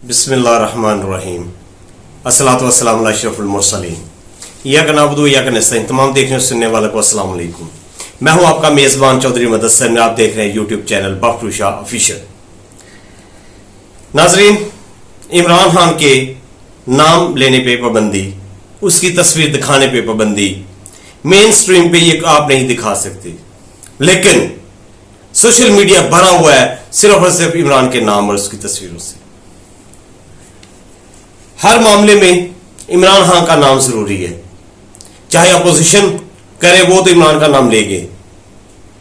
بسم اللہ الرحمن الرحیم الصلاۃ والسلام علی اشرف المرسلین ایاک نعبد و ایاک نستعین۔ تمام دیکھنے اور سننے والوں کو السلام علیکم۔ میں ہوں آپ کا میزبان چودھری مدثر نے، آپ دیکھ رہے ہیں یوٹیوب چینل بخٹو شاہ آفیشل۔ ناظرین، عمران خان کے نام لینے پہ پابندی، اس کی تصویر دکھانے پہ پابندی، مین سٹریم پہ یہ آپ نہیں دکھا سکتے، لیکن سوشل میڈیا بھرا ہوا ہے صرف اور صرف عمران کے نام اور اس کی تصویروں سے۔ ہر معاملے میں عمران خان کا نام ضروری ہے، چاہے اپوزیشن کرے وہ تو عمران کا نام لے گے،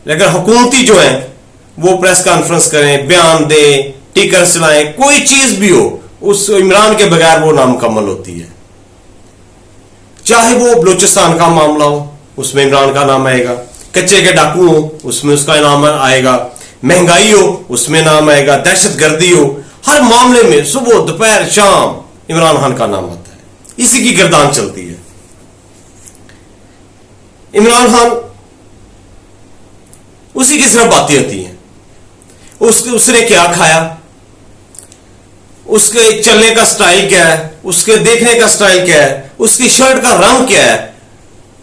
لیکن حکومتی جو ہیں وہ پریس کانفرنس کریں، بیان دیں، ٹیکر چلائیں، کوئی چیز بھی ہو اس عمران کے بغیر وہ نامکمل ہوتی ہے۔ چاہے وہ بلوچستان کا معاملہ ہو اس میں عمران کا نام آئے گا، کچے کے ڈاکو ہو اس میں اس کا نام آئے گا، مہنگائی ہو اس میں نام آئے گا، دہشت گردی ہو، ہر معاملے میں صبح دوپہر شام عمران خان کا نام آتا ہے، اسی کی گردان چلتی ہے۔ عمران خان اسی کی صرف باتیں ہوتی ہیں، اس نے کیا کھایا، اس کے چلنے کا سٹائل کیا ہے، اس کے دیکھنے کا سٹائل کیا ہے، اس کی شرٹ کا رنگ کیا ہے،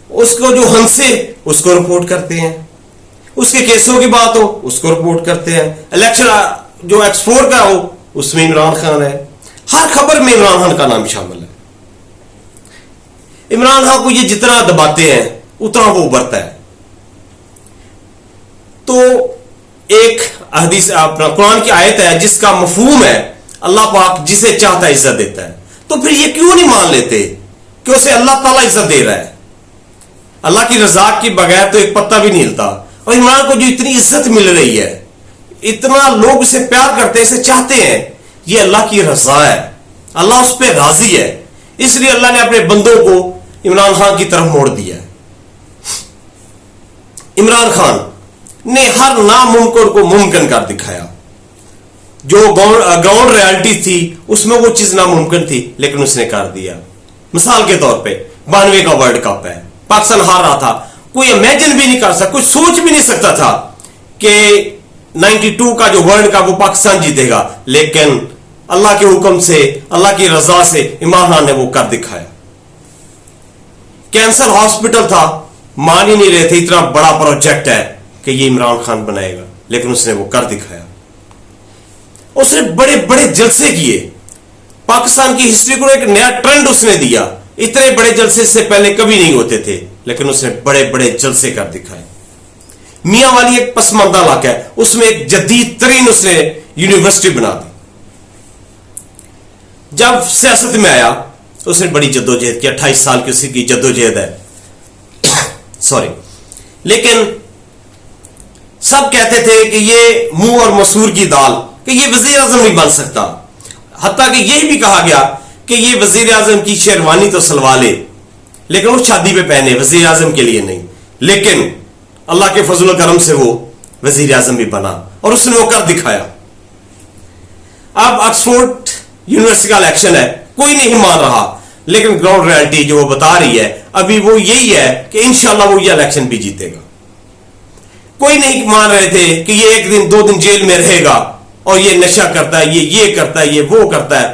اس کو جو ہنسے اس کو رپورٹ کرتے ہیں، اس کے کیسوں کی بات ہو اس کو رپورٹ کرتے ہیں، الیکشن جو ایکسپورٹ کا ہو اس میں عمران خان ہے، ہر خبر میں عمران خان کا نام شامل ہے۔ عمران خان کو یہ جتنا دباتے ہیں اتنا وہ ابھرتا ہے۔ تو ایک حدیث اپنا قرآن کی آیت ہے جس کا مفہوم ہے اللہ پاک جسے چاہتا ہے عزت دیتا ہے، تو پھر یہ کیوں نہیں مان لیتے کہ اسے اللہ تعالیٰ عزت دے رہا ہے؟ اللہ کی رضا کے بغیر تو ایک پتا بھی نہیں ہلتا، اور عمران کو جو اتنی عزت مل رہی ہے، اتنا لوگ اسے پیار کرتے ہیں، اسے چاہتے ہیں، یہ اللہ کی رضا ہے، اللہ اس پہ راضی ہے، اس لیے اللہ نے اپنے بندوں کو عمران خان کی طرف موڑ دیا ہے۔ عمران خان نے ہر ناممکن کو ممکن کر دکھایا، جو گراؤنڈ ریالٹی تھی اس میں وہ چیز ناممکن تھی لیکن اس نے کر دیا۔ مثال کے طور پہ 92 کا ورلڈ کپ ہے، پاکستان ہار رہا تھا، کوئی امیجن بھی نہیں کر سکتا، کوئی سوچ بھی نہیں سکتا تھا کہ 92 کا جو ورلڈ کپ وہ پاکستان جیتے گا، لیکن اللہ کے حکم سے، اللہ کی رضا سے عمران خان نے وہ کر دکھایا۔ کینسر ہاسپٹل تھا، مان ہی نہیں رہے تھے اتنا بڑا پروجیکٹ ہے کہ یہ عمران خان بنائے گا، لیکن اس نے وہ کر دکھایا۔ اس نے بڑے بڑے جلسے کیے، پاکستان کی ہسٹری کو ایک نیا ٹرینڈ اس نے دیا، اتنے بڑے جلسے سے پہلے کبھی نہیں ہوتے تھے، لیکن اس نے بڑے بڑے جلسے کر دکھائے۔ میاں والی ایک پسماندہ علاقہ ہے، اس میں ایک جدید ترین اس نے یونیورسٹی بنا دی۔ جب سیاست میں آیا اس نے بڑی جدوجہد کی، 28 سال کی اسی کی جدوجہد ہے سوری، لیکن سب کہتے تھے کہ یہ منہ اور مسور کی دال، کہ یہ وزیر اعظم نہیں بن سکتا، حتیٰ کہ یہ بھی کہا گیا کہ یہ وزیر اعظم کی شیروانی تو سلوا لے لیکن وہ شادی پہ پہنے، وزیر اعظم کے لیے نہیں، لیکن اللہ کے فضل و کرم سے وہ وزیر اعظم بھی بنا اور اس نے وہ کر دکھایا۔ اب آکسفورڈ یونیورسٹی کا الیکشن ہے، کوئی نہیں مان رہا، لیکن گراؤنڈ ریالٹی جو وہ بتا رہی ہے ابھی وہ یہی ہے کہ انشاءاللہ وہ یہ الیکشن بھی جیتے گا۔ کوئی نہیں مان رہے تھے کہ یہ 1 دن 2 دن جیل میں رہے گا اور یہ نشہ کرتا ہے، یہ کرتا ہے، یہ وہ کرتا ہے،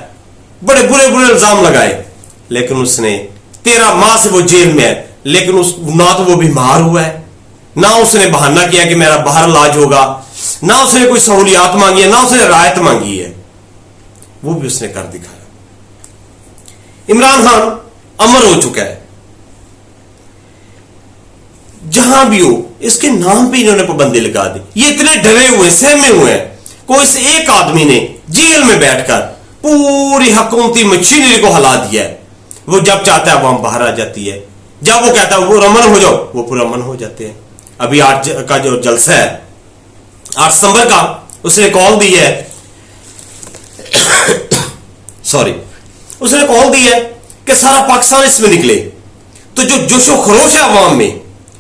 بڑے برے برے الزام لگائے، لیکن اس نے 13 ماہ سے وہ جیل میں ہے، لیکن نہ تو وہ بیمار ہوا ہے، نہ اس نے بہانہ کیا کہ میرا باہر علاج ہوگا، نہ اس نے کوئی سہولیات مانگی ہے، نہ اس نے رعایت مانگی ہے، وہ بھی اس نے کر دکھایا۔ عمران خان امر ہو چکا ہے، جہاں بھی ہو اس کے نام پہ انہوں نے پابندی لگا دی۔ یہ اتنے ڈرے ہوئے سہمے ہوئے ہیں، کوئی سے ایک آدمی نے جیل میں بیٹھ کر پوری حکومتی مشینری کو ہلا دیا ہے۔ وہ جب چاہتا ہے عوام باہر آ جاتی ہے، جب وہ کہتا ہے وہ امن ہو جاؤ وہ پورا امن ہو جاتے ہیں۔ ابھی 8 کا جو جلسہ ہے 8 ستمبر کا، اس نے کال دی ہے اس نے کال دی ہے کہ سارا پاکستان اس میں نکلے، تو جو جوش و خروش ہے عوام میں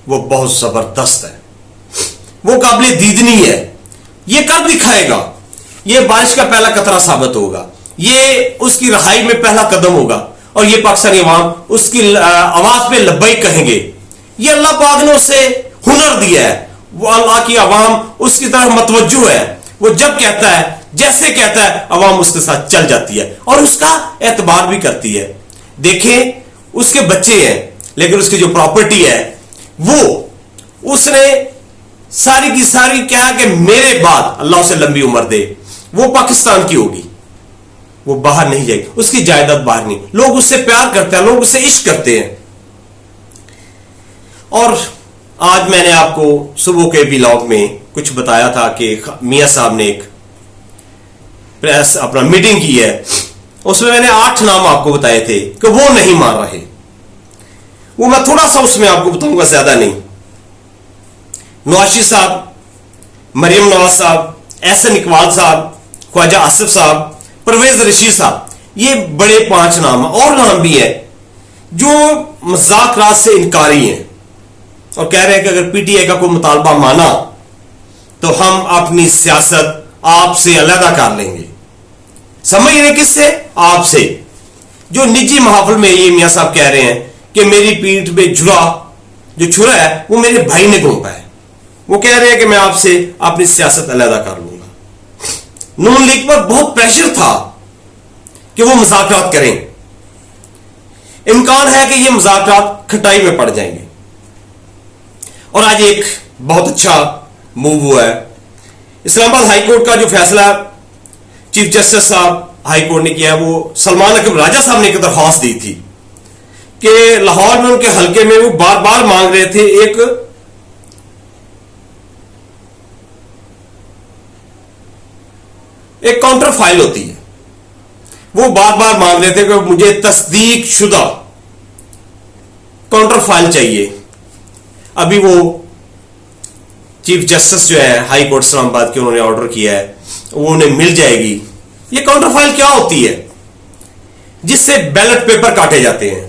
وہ بہت زبردست ہے، وہ قابل دیدنی ہے، یہ کر دکھائے گا، یہ بارش کا پہلا قطرہ ثابت ہوگا، یہ اس کی رہائی میں پہلا قدم ہوگا، اور یہ پاکستانی عوام اس کی آواز پہ لبیک کہیں گے۔ یہ اللہ پاک نے اسے ہنر دیا ہے، وہ اللہ کی عوام اس کی طرف متوجہ ہے، وہ جب کہتا ہے جیسے کہتا ہے عوام اس کے ساتھ چل جاتی ہے اور اس کا اعتبار بھی کرتی ہے. دیکھیں اس کے بچے ہیں لیکن اس کی جو پراپرٹی ہے وہ اس نے ساری کی ساری کیا کہ میرے بعد اللہ اسے لمبی عمر دے وہ پاکستان کی ہوگی, وہ باہر نہیں جائے گی, اس کی جائیداد باہر نہیں. لوگ اس سے پیار کرتے ہیں, لوگ اس سے عشق کرتے ہیں. اور آج میں نے آپ کو صبح کے ولاگ میں کچھ بتایا تھا کہ میاں صاحب نے ایک پریس اپنا میٹنگ کی ہے, اس میں نے 8 نام آپ کو بتائے تھے کہ وہ نہیں مان رہے. وہ میں تھوڑا سا اس میں آپ کو بتاؤں گا, زیادہ نہیں. نواز شریف صاحب, مریم نواز صاحب, احسن اقبال صاحب, خواجہ آصف صاحب, پرویز رشید صاحب, یہ بڑے 5 نام ہیں. اور نام بھی ہیں جو مذاکرات سے انکاری ہیں اور کہہ رہے ہیں کہ اگر پی ٹی آئی کا کوئی مطالبہ مانا تو ہم اپنی سیاست آپ سے علیحدہ کر لیں گے. سمجھ رہے کس سے؟ آپ سے. جو نجی محافل میں یہ میاں صاحب کہہ رہے ہیں کہ میری پیٹھ پہ جو چھرا ہے وہ میرے بھائی نے گھونپا ہے. وہ کہہ رہے ہیں کہ میں آپ سے اپنی سیاست علیحدہ کر لوں گا. نون لیگ پر بہت پریشر تھا کہ وہ مذاکرات کریں. امکان ہے کہ یہ مذاکرات کھٹائی میں پڑ جائیں گے. اور آج ایک بہت اچھا موو ہوا ہے. اسلام آباد ہائی کورٹ کا جو فیصلہ چیف جسٹس صاحب ہائی کورٹ نے کیا ہے, وہ سلمان اکرم راجہ صاحب نے ایک درخواست دی تھی کہ لاہور میں ان کے حلقے میں وہ بار بار مانگ رہے تھے ایک کاؤنٹر فائل ہوتی ہے, وہ بار بار مانگ رہے تھے کہ مجھے تصدیق شدہ کاؤنٹر فائل چاہیے. ابھی وہ چیف جسٹس جو ہے ہائی کورٹ اسلام آباد کے, انہوں نے آرڈر کیا ہے, وہ انہیں مل جائے گی. یہ کاؤنٹر فائل کیا ہوتی ہے؟ جس سے بیلٹ پیپر کاٹے جاتے ہیں.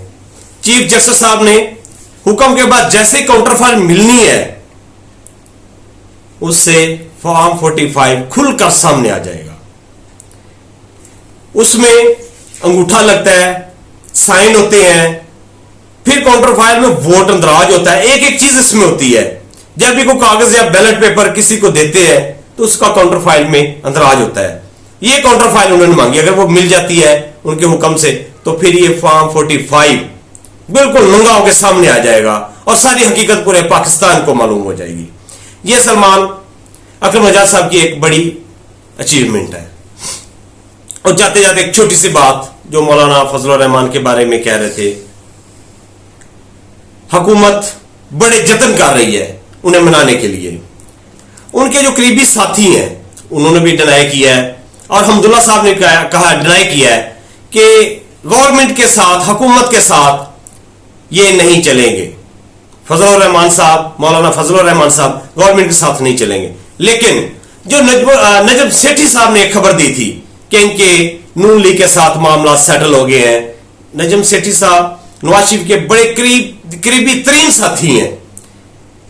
چیف جسٹس صاحب نے حکم کے بعد جیسے ہی کاؤنٹر فائل ملنی ہے اس سے فارم 45 کھل کر سامنے آ جائے گا. اس میں انگوٹھا لگتا ہے, سائن ہوتے ہیں, پھر کاؤنٹر فائل میں ووٹ اندراج ہوتا ہے. ایک ایک چیز اس میں ہوتی ہے. جب بھی کوئی کاغذ یا بیلٹ پیپر کسی کو دیتے ہیں تو اس کا کاؤنٹر فائل میں اندراج ہوتا ہے. یہ کاؤنٹر فائل انہوں نے مانگی, اگر وہ مل جاتی ہے ان کے حکم سے تو پھر یہ فارم 45 بالکل ننگا ہو کے سامنے آ جائے گا اور ساری حقیقت پورے پاکستان کو معلوم ہو جائے گی. یہ سلمان اکرم آزاد صاحب کی ایک بڑی اچیومنٹ ہے. اور جاتے جاتے ایک چھوٹی سی بات جو مولانا فضل الرحمان کے بارے میں کہہ رہے تھے, حکومت بڑے جتن کر رہی ہے انہیں منانے کے لیے. ان کے جو قریبی ساتھی ہیں انہوں نے بھی ڈینائی کیا ہے, اور حمداللہ صاحب نے کہا ڈینائی کیا ہے کہ گورنمنٹ کے ساتھ, حکومت کے ساتھ یہ نہیں چلیں گے. فضل الرحمان صاحب, مولانا فضل الرحمان صاحب گورنمنٹ کے ساتھ نہیں چلیں گے. لیکن جو نجم سیٹھی صاحب نے ایک خبر دی تھی کہ ان کے نون لیگ کے ساتھ معاملات سیٹل ہو گئے ہیں. نجم سیٹھی صاحب نواز شریف کے بڑے قریبی ترین ساتھی ہیں,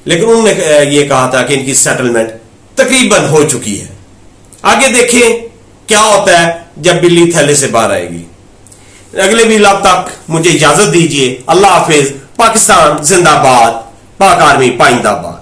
لیکن انہوں نے یہ کہا تھا کہ ان کی سیٹلمنٹ تقریباً ہو چکی ہے. آگے دیکھیں کیا ہوتا ہے جب بلی تھیلے سے باہر آئے گی. اگلے ویلاگ تک مجھے اجازت دیجیے. اللہ حافظ. پاکستان زندہ باد. پاک آرمی پائندہ باد.